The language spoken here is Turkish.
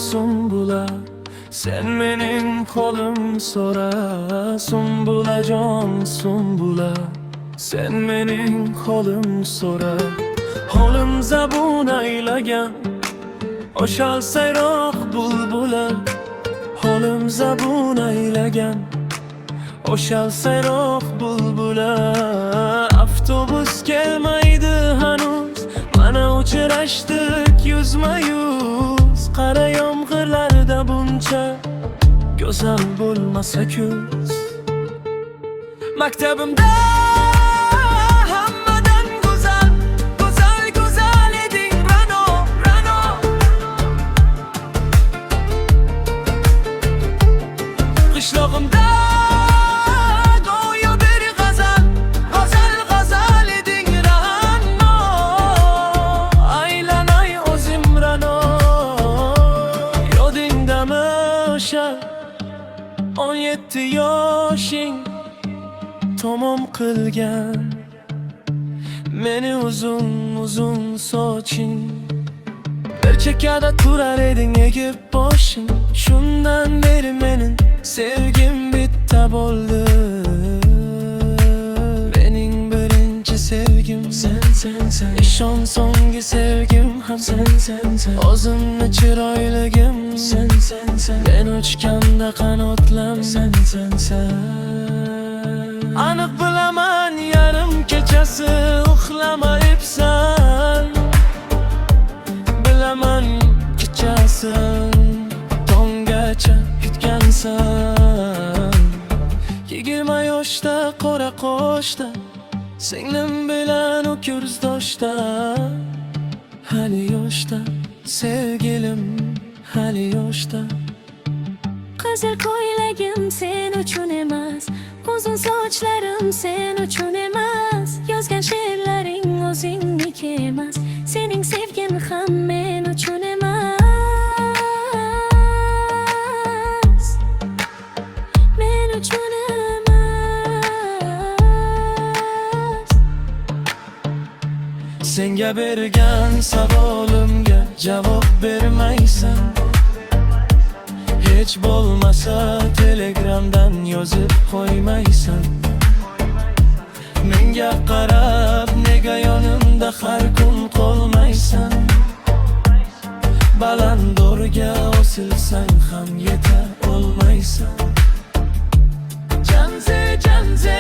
sumbula, sen mening qo'lim so'ra. Sumbulajon sumbula, sen mening qo'lim so'ra. Holim zabun aylagan oshal sayroq bulbular. Holim zabun aylagan oshal sayroq bulbular. Avtobus kelmaydi hanuz, mana uchrashdik yuzma yuz. Qara yomg'irlarda buncha go'zal bo'lmasa kuz. Maktabimda hammadan go'zal, go'zal, go'zal eding Ra'no, Ra'no. Qishlog'imda go'yo bir g'azal, g'azal, g'azal eding Ra'no. Aylanay o'zim Ra'no, yodingdami o'sha 17 yoshing tamom qilgan meni uzun uzun soching. Bir chekkada turar eding egib boshing. Shundan beri mening sevgim bitta bo'ldi. Mening birinchi sevgim sen, sen, sen. Ishon so'nggi sevgim ham sen, sen, sen. O'zimni chiroyligim sen, sen, sen. Men uchganda qanotlam sen, sen, sen. Aniq bilaman yarim kechasi uxlamayibsan. Bilaman kechasi tonggacha yutgansan. 20 yoshda qora qoshda singlim bilan u kursdoshda. Hali yoshda sevgilim, hali yoshda. Qizil ko'ylagim sen uchun emas, uzun sochlarim sen uchun emas. Yozgan she'rlaring o'zingniki emas, sening sevgin ham men uchun emas, men uchun emas. Senga bergan savolimga javob bermaysan. Hech bo'lmasa telegramdan yozib qo'ymaysan. Menga qarab nega yonimda har kun qolmaysan. Balandorga osilsang ham yeta olmaysan. Janze, janze